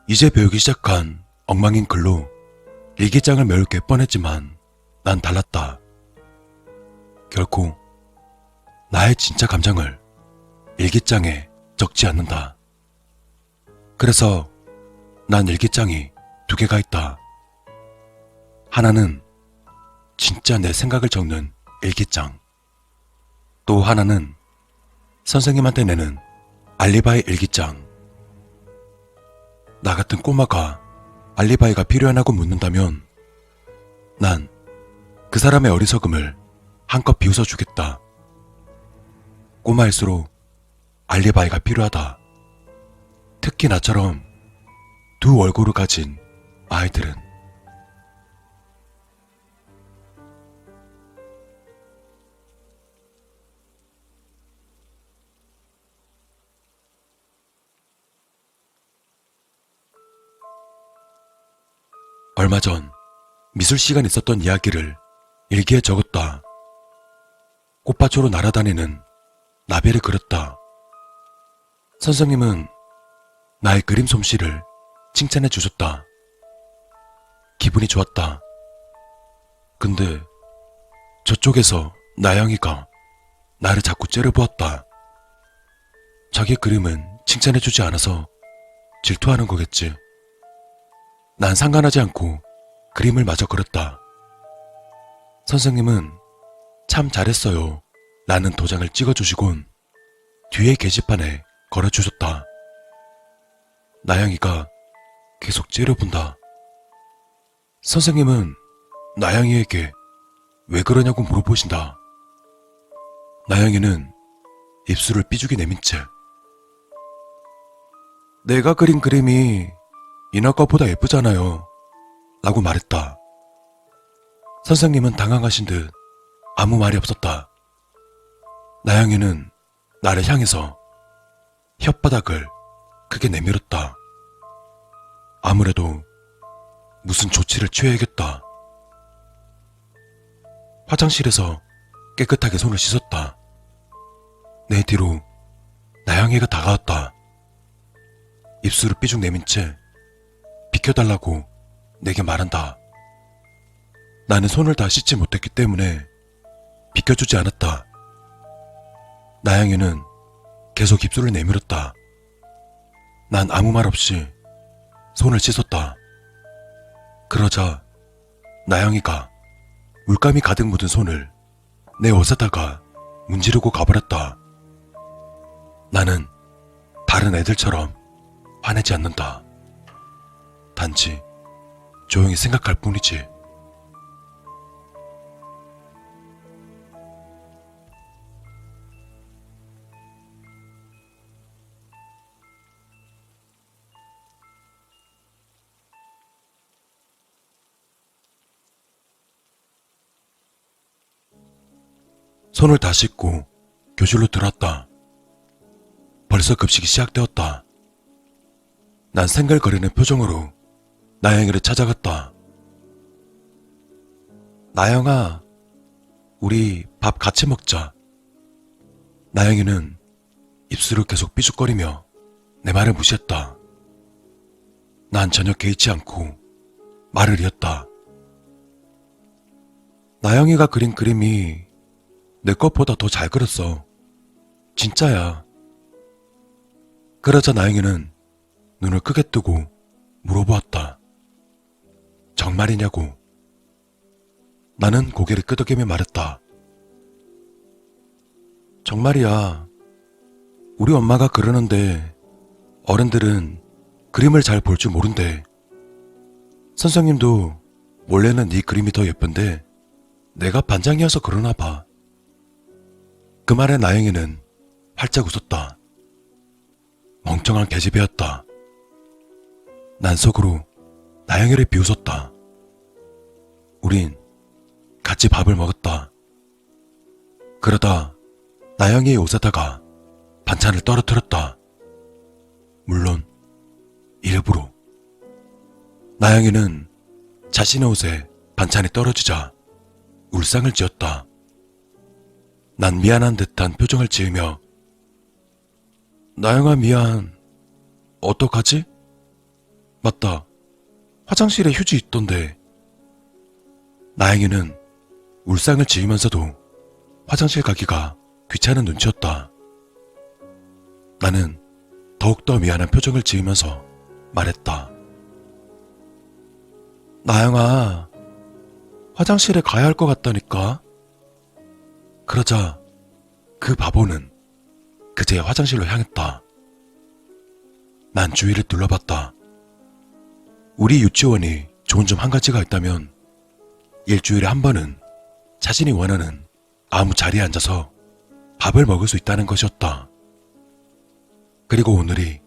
이제 배우기 시작한 엉망인 글로 일기장을 메울 게 뻔했지만 난 달랐다. 결코 나의 진짜 감정을 일기장에 적지 않는다. 그래서 난 일기장이 2개가 있다. 하나는 진짜 내 생각을 적는 일기장. 또 하나는 선생님한테 내는 알리바이 일기장. 나 같은 꼬마가 알리바이가 필요하냐고 묻는다면 난 그 사람의 어리석음을 한껏 비웃어 주겠다. 꼬마일수록 알리바이가 필요하다. 특히 나처럼 2 얼굴을 가진 아이들은. 얼마 전 미술 시간 있었던 이야기를 일기에 적었다. 꽃밭으로 날아다니는 나비를 그렸다. 선생님은 나의 그림 솜씨를 칭찬해 주셨다. 기분이 좋았다. 근데 저쪽에서 나영이가 나를 자꾸 째려보았다. 자기 그림은 칭찬해 주지 않아서 질투하는 거겠지. 난 상관하지 않고 그림을 마저 그렸다. 선생님은 참 잘했어요 라는 도장을 찍어주시곤 뒤에 게시판에 걸어주셨다. 나영이가 계속 째려본다. 선생님은 나영이에게 왜 그러냐고 물어보신다. 나영이는 입술을 삐죽이 내민 채 내가 그린 그림이 이나 것보다 예쁘잖아요 라고 말했다. 선생님은 당황하신 듯 아무 말이 없었다. 나영이는 나를 향해서 혓바닥을 크게 내밀었다. 아무래도 무슨 조치를 취해야겠다. 화장실에서 깨끗하게 손을 씻었다. 내 뒤로 나영이가 다가왔다. 입술을 삐죽 내민 채 비켜달라고 내게 말한다. 나는 손을 다 씻지 못했기 때문에 비켜주지 않았다. 나영이는 계속 입술을 내밀었다. 난 아무 말 없이 손을 씻었다. 그러자 나영이가 물감이 가득 묻은 손을 내 옷에다가 문지르고 가버렸다. 나는 다른 애들처럼 화내지 않는다. 단지 조용히 생각할 뿐이지. 손을 다 씻고 교실로 들어왔다. 벌써 급식이 시작되었다. 난 생글거리는 표정으로 나영이를 찾아갔다. 나영아, 우리 밥 같이 먹자. 나영이는 입술을 계속 삐죽거리며 내 말을 무시했다. 난 전혀 개의치 않고 말을 이었다. 나영이가 그린 그림이 내 것보다 더 잘 그렸어. 진짜야. 그러자 나영이는 눈을 크게 뜨고 물어보았다. 정말이냐고. 나는 고개를 끄덕이며 말했다. 정말이야. 우리 엄마가 그러는데 어른들은 그림을 잘 볼 줄 모른대. 선생님도 원래는 네 그림이 더 예쁜데 내가 반장이어서 그러나 봐. 그 말에 나영이는 활짝 웃었다. 멍청한 계집애였다. 난 속으로 나영이를 비웃었다. 우린 같이 밥을 먹었다. 그러다 나영이의 옷에다가 반찬을 떨어뜨렸다. 물론 일부러. 나영이는 자신의 옷에 반찬이 떨어지자 울상을 지었다. 난 미안한 듯한 표정을 지으며 나영아 미안. 어떡하지? 맞다. 화장실에 휴지 있던데. 나영이는 울상을 지으면서도 화장실 가기가 귀찮은 눈치였다. 나는 더욱더 미안한 표정을 지으면서 말했다. 나영아, 화장실에 가야 할 것 같다니까. 그러자 그 바보는 그제야 화장실로 향했다. 난 주위를 둘러봤다. 우리 유치원이 좋은 점 한 가지가 있다면 일주일에 한 번은 자신이 원하는 아무 자리에 앉아서 밥을 먹을 수 있다는 것이었다. 그리고 오늘이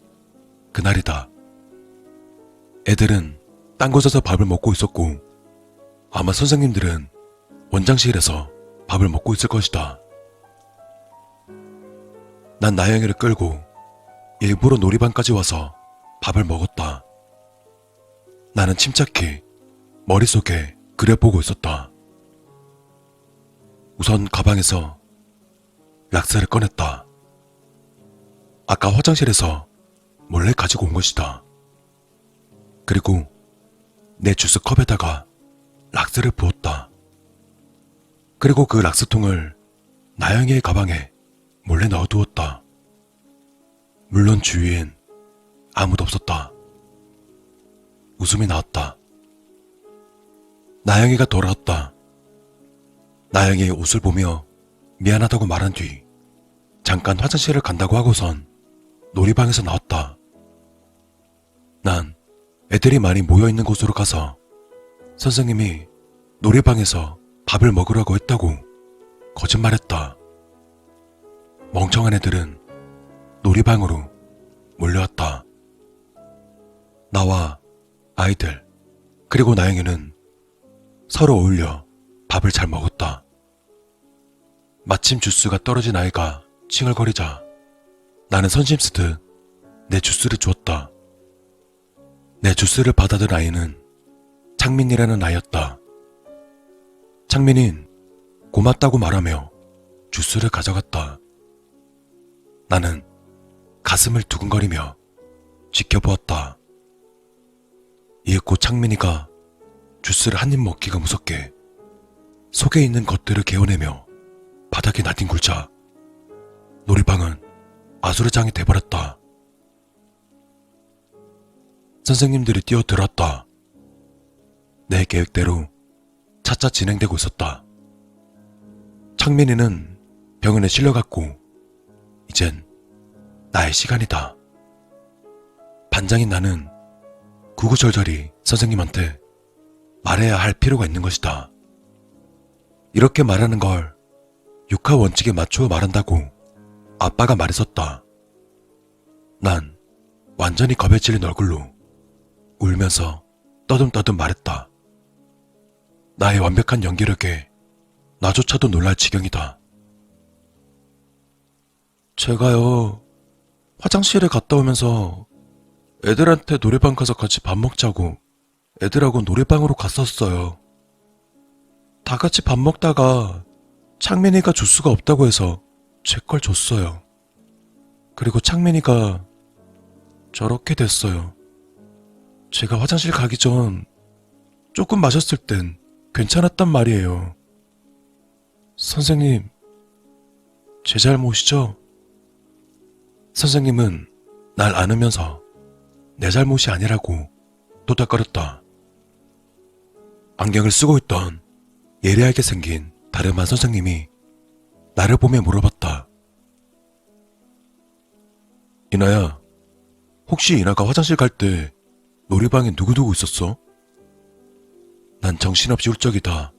그날이다. 애들은 딴 곳에서 밥을 먹고 있었고 아마 선생님들은 원장실에서 밥을 먹고 있을 것이다. 난 나영이를 끌고 일부러 놀이방까지 와서 밥을 먹었다. 나는 침착히 머릿속에 그려보고 있었다. 우선 가방에서 락스를 꺼냈다. 아까 화장실에서 몰래 가지고 온 것이다. 그리고 내 주스 컵에다가 락스를 부었다. 그리고 그 락스통을 나영이의 가방에 몰래 넣어두었다. 물론 주위엔 아무도 없었다. 웃음이 나왔다. 나영이가 돌아왔다. 나영이의 옷을 보며 미안하다고 말한 뒤 잠깐 화장실을 간다고 하고선 놀이방에서 나왔다. 난 애들이 많이 모여있는 곳으로 가서 선생님이 놀이방에서 밥을 먹으라고 했다고 거짓말했다. 멍청한 애들은 놀이방으로 몰려왔다. 나와 아이들 그리고 나영이는 서로 어울려 밥을 잘 먹었다. 마침 주스가 떨어진 아이가 칭얼거리자 나는 선심 쓰듯 내 주스를 주었다. 내 주스를 받아든 아이는 창민이라는 아이였다. 창민인 고맙다고 말하며 주스를 가져갔다. 나는 가슴을 두근거리며 지켜보았다. 이윽고 창민이가 주스를 한 입 먹기가 무섭게 속에 있는 것들을 개어내며 바닥에 나뒹굴자 놀이방은 아수라장이 돼버렸다. 선생님들이 뛰어들었다. 내 계획대로 차차 진행되고 있었다. 창민이는 병원에 실려갔고 이젠 나의 시간이다. 반장인 나는 구구절절히 선생님한테 말해야 할 필요가 있는 것이다. 이렇게 말하는 걸 육하 원칙에 맞추어 말한다고 아빠가 말했었다. 난 완전히 겁에 질린 얼굴로 울면서 떠듬떠듬 말했다. 나의 완벽한 연기력에 나조차도 놀랄 지경이다. 제가요, 화장실에 갔다 오면서 애들한테 노래방 가서 같이 밥 먹자고 애들하고 노래방으로 갔었어요. 다 같이 밥 먹다가 창민이가 주스가 없다고 해서 제 걸 줬어요. 그리고 창민이가 저렇게 됐어요. 제가 화장실 가기 전 조금 마셨을 땐 괜찮았단 말이에요. 선생님, 제 잘못이죠? 선생님은 날 안으면서 내 잘못이 아니라고 토닥거렸다. 안경을 쓰고 있던 예리하게 생긴 다름 한 선생님이 나를 보며 물어봤다. 이나야, 혹시 이나가 화장실 갈 때 놀이방에 누구누구 있었어? 난 정신없이 울적이다.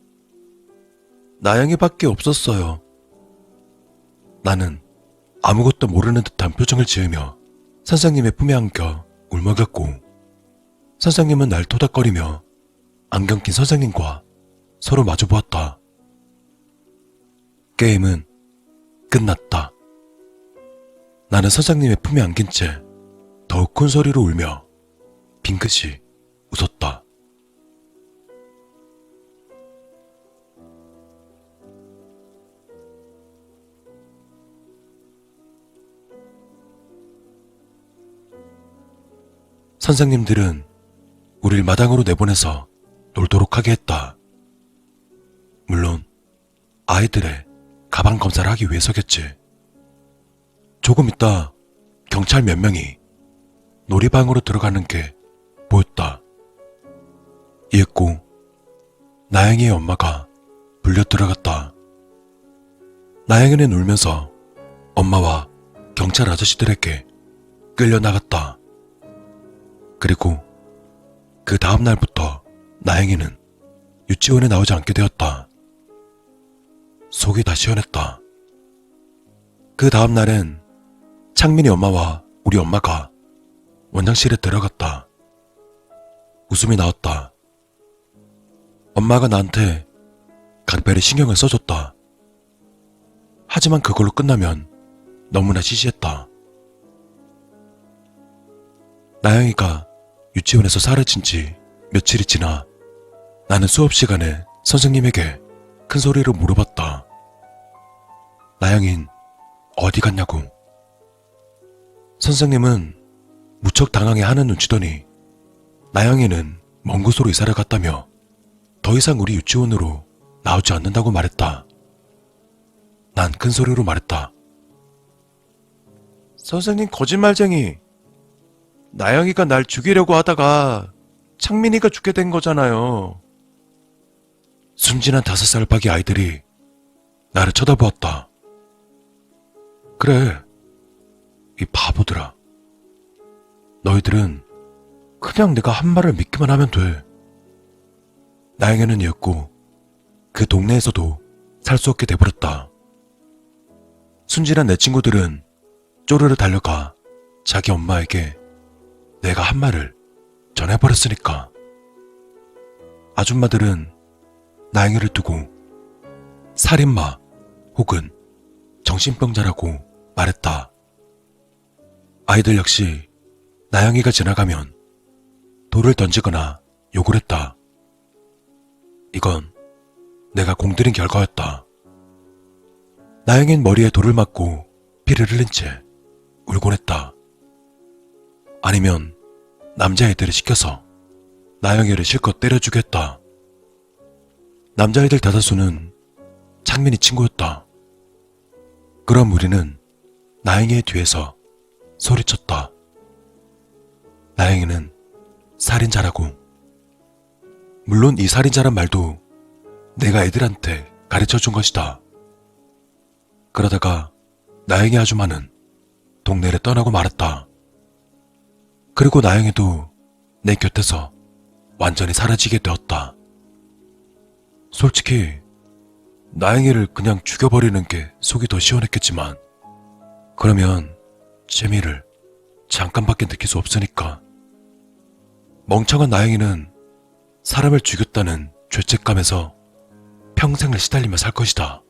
나영이밖에 없었어요. 나는 아무것도 모르는 듯한 표정을 지으며 선생님의 품에 안겨 울먹였고, 선생님은 날 토닥거리며 안경 낀 선생님과 서로 마주보았다. 게임은 끝났다. 나는 선생님의 품에 안긴 채 더욱 큰 소리로 울며 빙긋이 웃었다. 선생님들은 우릴 마당으로 내보내서 놀도록 하게 했다. 물론 아이들의 가방 검사를 하기 위해서겠지. 조금 있다 경찰 몇 명이 놀이방으로 들어가는 게 보였다. 이윽고 나영이의 엄마가 불려 들어갔다. 나영이는 울면서 엄마와 경찰 아저씨들에게 끌려나갔다. 그리고 그 다음 날부터 나영이는 유치원에 나오지 않게 되었다. 속이 다 시원했다. 그 다음 날엔 창민이 엄마와 우리 엄마가 원장실에 들어갔다. 웃음이 나왔다. 엄마가 나한테 각별히 신경을 써줬다. 하지만 그걸로 끝나면 너무나 시시했다. 나영이가 유치원에서 사라진 지 며칠이 지나 나는 수업 시간에 선생님에게 큰 소리로 물어봤다. 나영인 어디 갔냐고. 선생님은 무척 당황해하는 눈치더니 나영이는 먼 곳으로 이사를 갔다며 더 이상 우리 유치원으로 나오지 않는다고 말했다. 난 큰 소리로 말했다. 선생님 거짓말쟁이. 나영이가 날 죽이려고 하다가 창민이가 죽게 된 거잖아요. 순진한 5살 밖의 아이들이 나를 쳐다보았다. 그래, 이 바보들아. 너희들은 그냥 내가 한 말을 믿기만 하면 돼. 나영이는 이었고 그 동네에서도 살 수 없게 돼버렸다. 순진한 내 친구들은 쪼르르 달려가 자기 엄마에게 내가 한 말을 전해버렸으니까. 아줌마들은 나영이를 두고 살인마 혹은 정신병자라고 말했다. 아이들 역시 나영이가 지나가면 돌을 던지거나 욕을 했다. 이건 내가 공들인 결과였다. 나영이는 머리에 돌을 맞고 피를 흘린 채 울곤 했다. 아니면 남자애들을 시켜서 나영이를 실컷 때려주게 했다. 남자애들 대다수는 창민이 친구였다. 그럼 우리는 나영이의 뒤에서 소리쳤다. 나영이는 살인자라고. 물론 이 살인자란 말도 내가 애들한테 가르쳐준 것이다. 그러다가 나영이 아줌마는 동네를 떠나고 말았다. 그리고 나영이도 내 곁에서 완전히 사라지게 되었다. 솔직히 나영이를 그냥 죽여버리는 게 속이 더 시원했겠지만 그러면 재미를 잠깐밖에 느낄 수 없으니까. 멍청한 나영이는 사람을 죽였다는 죄책감에서 평생을 시달리며 살 것이다.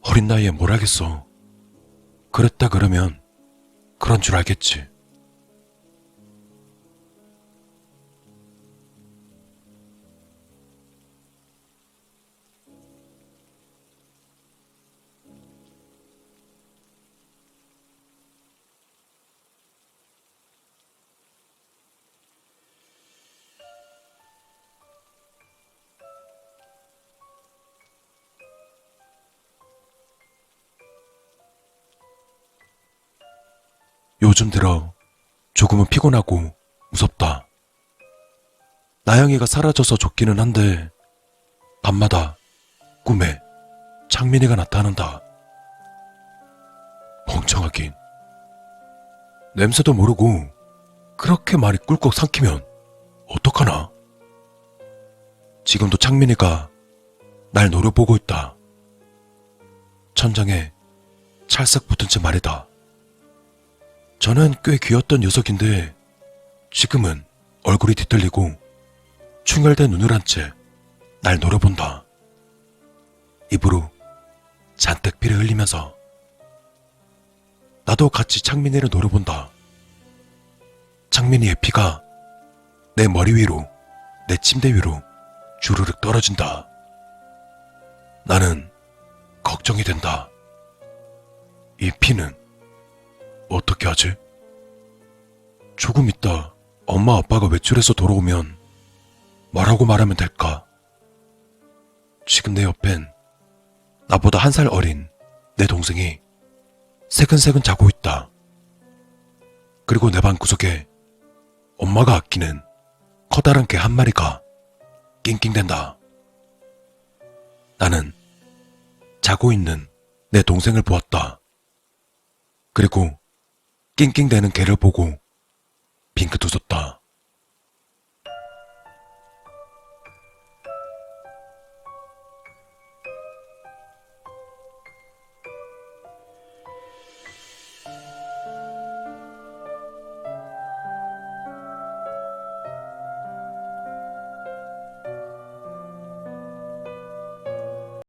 어린 나이에 뭘 하겠어. 그랬다 그러면 그런 줄 알겠지. 요즘 들어 조금은 피곤하고 무섭다. 나영이가 사라져서 좋기는 한데 밤마다 꿈에 창민이가 나타난다. 멍청하긴. 냄새도 모르고 그렇게 많이 꿀꺽 삼키면 어떡하나? 지금도 창민이가 날 노려보고 있다. 천장에 찰싹 붙은 채 말이다. 저는 꽤 귀였던 녀석인데 지금은 얼굴이 뒤틀리고 충혈된 눈을 한 채 날 노려본다. 입으로 잔뜩 피를 흘리면서. 나도 같이 창민이를 노려본다. 창민이의 피가 내 머리 위로, 내 침대 위로 주르륵 떨어진다. 나는 걱정이 된다. 이 피는 어떻게 하지? 조금 있다 엄마 아빠가 외출해서 돌아오면 뭐라고 말하면 될까? 지금 내 옆엔 나보다 1살 어린 내 동생이 새근새근 자고 있다. 그리고 내 방 구석에 엄마가 아끼는 커다란 개 한 마리가 낑낑댄다. 나는 자고 있는 내 동생을 보았다. 그리고 낑낑대는 개를 보고 빙긋 웃었다.